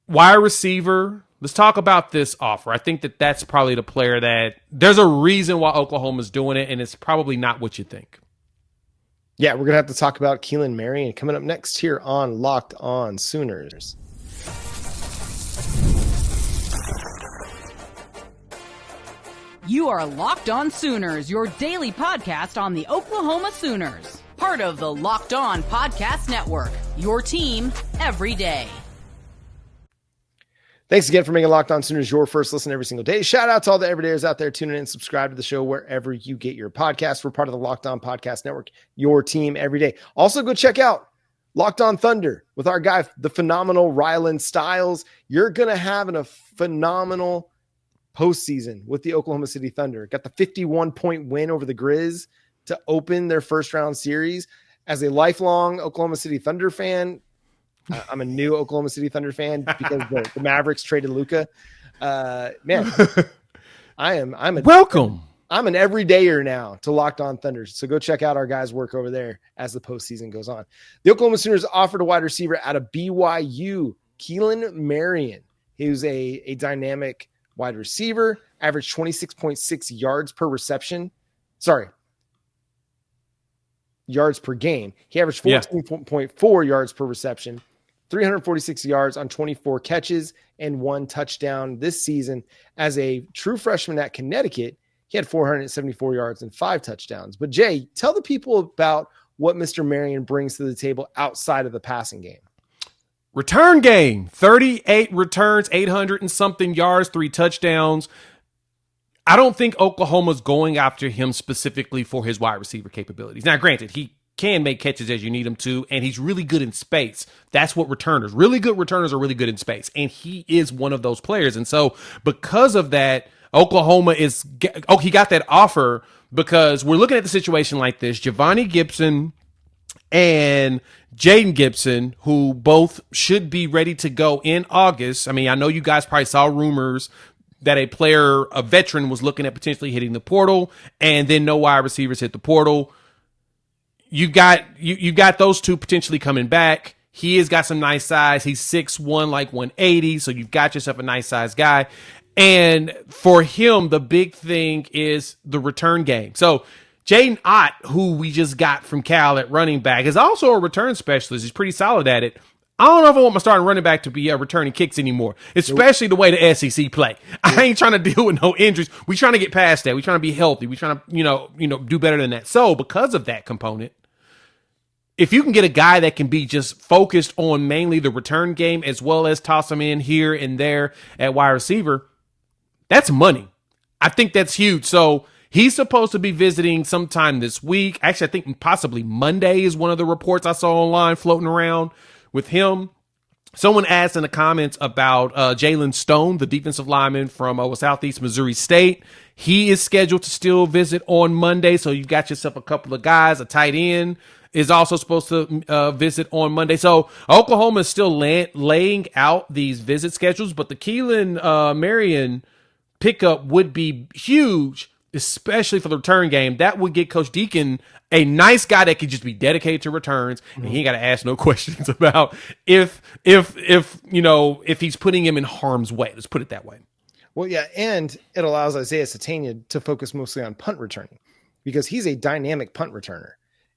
Wide receiver. Let's talk about this offer. I think that's probably the player that there's a reason why Oklahoma's doing it, and it's probably not what you think. Yeah, we're going to have to talk about Keelan Marion coming up next here on Locked On Sooners. You are Locked On Sooners, your daily podcast on the Oklahoma Sooners. Part of the Locked On Podcast Network, your team every day. Thanks again for making Locked On Sooners your first listen every single day. Shout out to all the everydayers out there tuning in. Subscribe to the show wherever you get your podcasts. We're part of the Locked On Podcast Network, your team every day. Also, go check out Locked On Thunder with our guy, the phenomenal Rylan Stiles. You're going to have a phenomenal postseason with the Oklahoma City Thunder. Got the 51-point win over the Grizz to open their first round series. As a lifelong Oklahoma City Thunder fan, I'm a new Oklahoma City Thunder fan because the Mavericks traded Luka. Man, Welcome. I'm an everydayer now to Locked On Thunder. So go check out our guys' work over there as the postseason goes on. The Oklahoma Sooners offered a wide receiver out of BYU, Keelan Marion. He was a dynamic wide receiver, averaged 26.6 yards per reception. Sorry, yards per game. He averaged 14.4 yards per reception, 346 yards on 24 catches and 1 touchdown this season. As a true freshman at Connecticut, he had 474 yards and 5 touchdowns. But Jay, tell the people about what Mr. Marion brings to the table outside of the passing game. Return game, 38 returns, 800 and something yards, 3 touchdowns. I don't think Oklahoma's going after him specifically for his wide receiver capabilities. Now, granted, he can make catches as you need him to, and he's really good in space. That's what really good returners are really good in space, and he is one of those players. And so because of that, Oklahoma he got that offer because we're looking at the situation like this. Giovanni Gibson and Jaden Gibson, who both should be ready to go in August. I mean, I know you guys probably saw rumors that a veteran was looking at potentially hitting the portal, and then no wide receivers hit the portal. You got those two potentially coming back. He has got some nice size. He's 6'1", like 180, so you've got yourself a nice size guy. And for him, the big thing is the return game. So Jadyn Ott, who we just got from Cal at running back, is also a return specialist. He's pretty solid at it. I don't know if I want my starting running back to be returning kicks anymore, especially the way the SEC play. I ain't trying to deal with no injuries. We trying to get past that. We trying to be healthy. We trying to, do better than that. So because of that component, if you can get a guy that can be just focused on mainly the return game as well as toss him in here and there at wide receiver, that's money. I think that's huge. So he's supposed to be visiting sometime this week. Actually, I think possibly Monday is one of the reports I saw online floating around with him. Someone asked in the comments about Jaylen Stone, the defensive lineman from Southeast Missouri State. He is scheduled to still visit on Monday, so you've got yourself a couple of guys. A tight end is also supposed to visit on Monday. So Oklahoma is still laying out these visit schedules, but the Keelan Marion pickup would be huge, especially for the return game. That would get Coach Deacon a nice guy that could just be dedicated to returns, and he ain't got to ask no questions about if he's putting him in harm's way. Let's put it that way. Well, yeah, and it allows Isaiah Sategna to focus mostly on punt returning because he's a dynamic punt returner.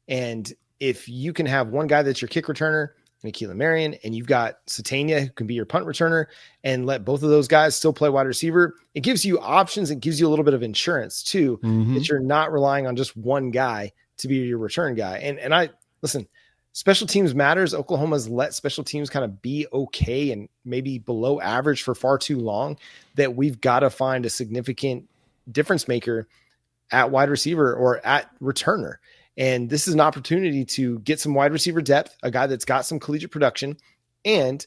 And if you can have one guy that's your kick returner and Keelan Marion, and you've got Sategna who can be your punt returner, and let both of those guys still play wide receiver, it gives you options. It gives you a little bit of insurance too, that you're not relying on just one guy to be your return guy. And I listen, special teams matters. Oklahoma's let special teams kind of be okay and maybe below average for far too long that we've got to find a significant difference maker at wide receiver or at returner. And this is an opportunity to get some wide receiver depth, a guy that's got some collegiate production, and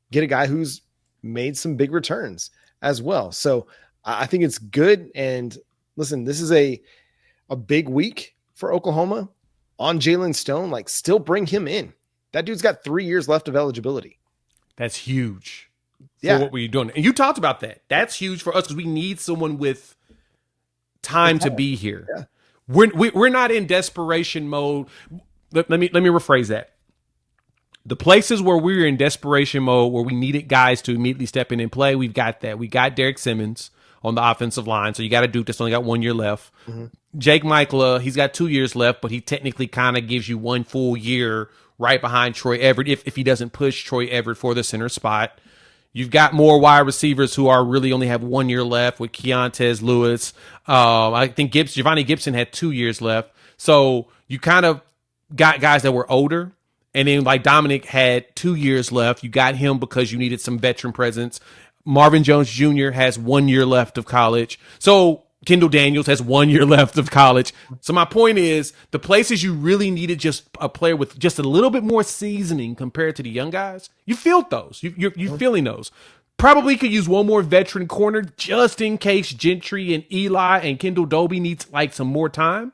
get a guy who's made some big returns as well. So I think it's good. And listen, this is a big week for Oklahoma on Jaylen Stone. Like, still bring him in. That dude's got 3 years left of eligibility. That's huge for what we're doing. And you talked about that. That's huge for us because we need someone with time to be here. Yeah. We're not in desperation mode. Let me rephrase that. The places where we were in desperation mode, where we needed guys to immediately step in and play, we've got that. We got Derek Simmons on the offensive line, so you got a Duke that's only got 1 year left. Mm-hmm. Jake Michaela, he's got 2 years left, but he technically kind of gives you 1 full year right behind Troy Everett if he doesn't push Troy Everett for the center spot. You've got more wide receivers who are really only have 1 year left with Keontez Lewis. I think Giovanni Gibson had 2 years left. So you kind of got guys that were older. And then like Dominic had 2 years left. You got him because you needed some veteran presence. Marvin Jones Jr. has 1 year left of college. So Kendall Daniels has 1 year left of college. So my point is the places you really needed just a player with just a little bit more seasoning compared to the young guys, you filled those. You're filling those. Probably could use one more veteran corner just in case Gentry and Eli and Kendall Doby needs like some more time.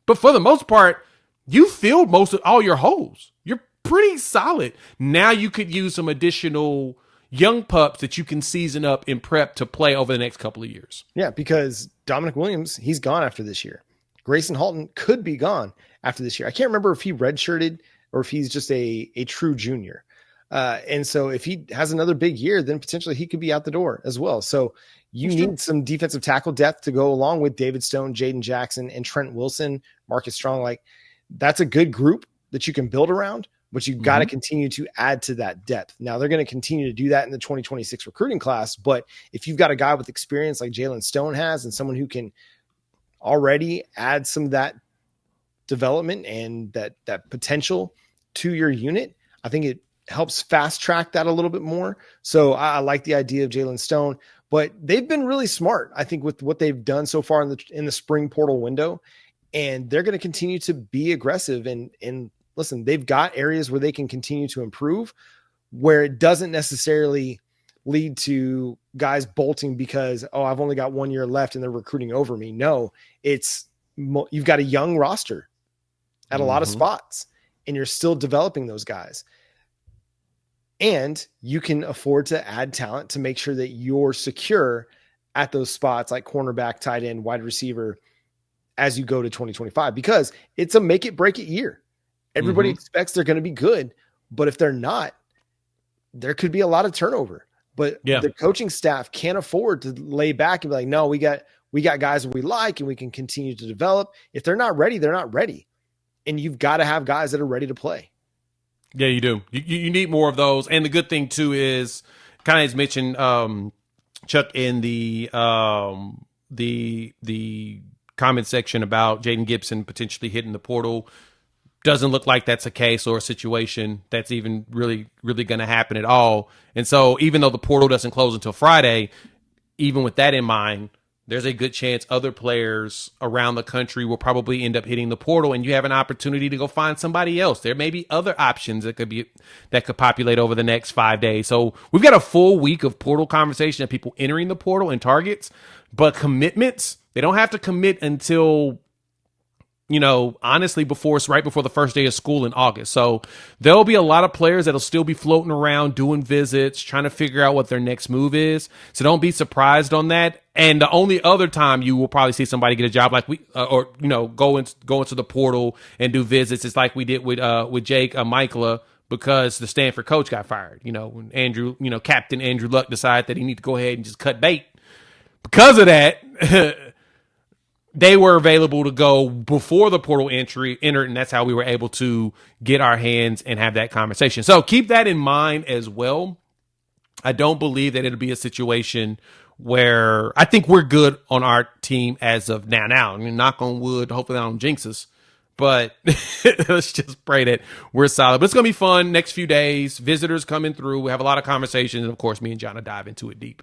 But for the most part, you filled most of all your holes. You're pretty solid. Now you could use some additional young pups that you can season up in prep to play over the next couple of years. Yeah, because Dominic Williams, he's gone after this year. Grayson Halton could be gone after this year. I can't remember if he redshirted or if he's just a true junior. And so if he has another big year, then potentially he could be out the door as well. So you need some defensive tackle depth to go along with David Stone, Jaden Jackson, and Trent Wilson, Marcus Strong. Like, that's a good group that you can build around, but you've got to continue to add to that depth. Now, they're going to continue to do that in the 2026 recruiting class, but if you've got a guy with experience like Jaylen Stone has and someone who can already add some of that development and that potential to your unit, I think it helps fast track that a little bit more. So I like the idea of Jaylen Stone, but they've been really smart, I think, with what they've done so far in the spring portal window. And they're going to continue to be aggressive and listen, they've got areas where they can continue to improve where it doesn't necessarily lead to guys bolting because, oh, I've only got 1 year left and they're recruiting over me. No, you've got a young roster at a lot of spots and you're still developing those guys. And you can afford to add talent to make sure that you're secure at those spots like cornerback, tight end, wide receiver, as you go to 2025, because it's a make it break it year. Everybody expects they're going to be good, but if they're not, there could be a lot of turnover. But the coaching staff can't afford to lay back and be like, no, we got guys that we like and we can continue to develop. If they're not ready, they're not ready. And you've got to have guys that are ready to play. Yeah, you do. You need more of those. And the good thing too is kind of as mentioned, Chuck, in the comment section about Jaden Gibson potentially hitting the portal. Doesn't look like that's a case or a situation that's even really going to happen at all. And so even though the portal doesn't close until Friday, even with that in mind, there's a good chance other players around the country will probably end up hitting the portal and you have an opportunity to go find somebody else. There may be other options that could populate over the next 5 days. So we've got a full week of portal conversation of people entering the portal and targets, but commitments, they don't have to commit until, honestly, right before the first day of school in August. So there'll be a lot of players that'll still be floating around doing visits, trying to figure out what their next move is. So don't be surprised on that. And the only other time you will probably see somebody get a job like go into the portal and do visits is like we did with Jake Michaela, because the Stanford coach got fired. When Andrew, Captain Andrew Luck decided that he needed to go ahead and just cut bait. Because of that, they were available to go before the portal entered, and that's how we were able to get our hands and have that conversation. So keep that in mind as well. I don't believe that it'll be a situation where I think we're good on our team as of now. Now, knock on wood, hopefully I don't jinx us, but let's just pray that we're solid. But it's going to be fun next few days. Visitors coming through. We have a lot of conversations, and of course, me and John will dive into it deep.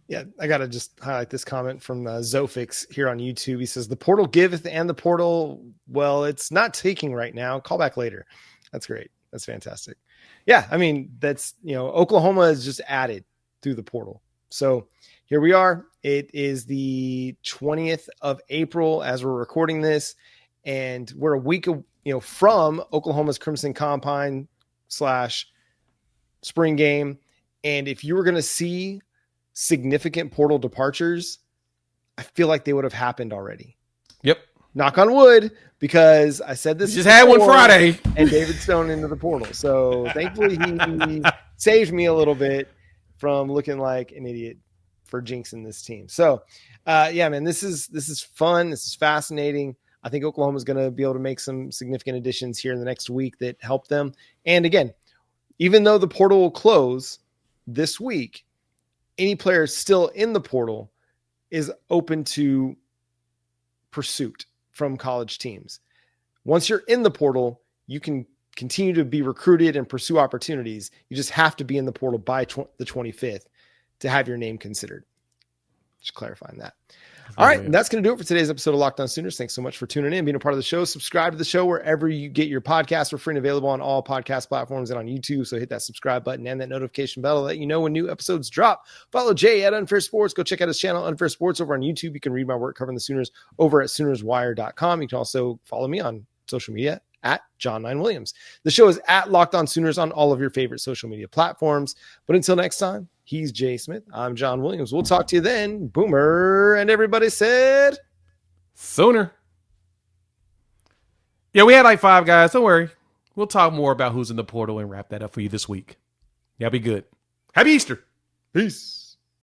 Yeah, I got to just highlight this comment from Zofix here on YouTube. He says, the portal giveth and the portal, well, it's not taking right now. Call back later. That's great. That's fantastic. Yeah, I mean, that's, Oklahoma is just added through the portal. So here we are. It is the 20th of April as we're recording this, and we're a week from Oklahoma's Crimson Combine / spring game. And if you were going to see significant portal departures, I feel like they would have happened already. Yep. knock on wood, because I said this just had one before, Friday, and David Stone into the portal. So thankfully he saved me a little bit from looking like an idiot for jinxing this team. So yeah, man, this is fun. This is fascinating. I think Oklahoma's going to be able to make some significant additions here in the next week that help them. And again, even though the portal will close this week, any player still in the portal is open to pursuit from college teams. Once you're in the portal, you can continue to be recruited and pursue opportunities. You just have to be in the portal by the 25th to have your name considered. Just clarifying that. All right, and that's going to do it for today's episode of Locked On Sooners. Thanks so much for tuning in, being a part of the show. Subscribe to the show wherever you get your podcasts. We're free and available on all podcast platforms and on YouTube, so hit that subscribe button and that notification bell to let you know when new episodes drop. Follow Jay at Unfair Sports. Go check out his channel, Unfair Sports, over on YouTube. You can read my work covering the Sooners over at SoonersWire.com. You can also follow me on social media at John 9 Williams. The show is at Locked On Sooners on all of your favorite social media platforms. But until next time, he's Jay Smith. I'm John Williams. We'll talk to you then. Boomer. And everybody said Sooner. Yeah, we had like 5 guys. Don't worry. We'll talk more about who's in the portal and wrap that up for you this week. Y'all be good. Happy Easter. peace.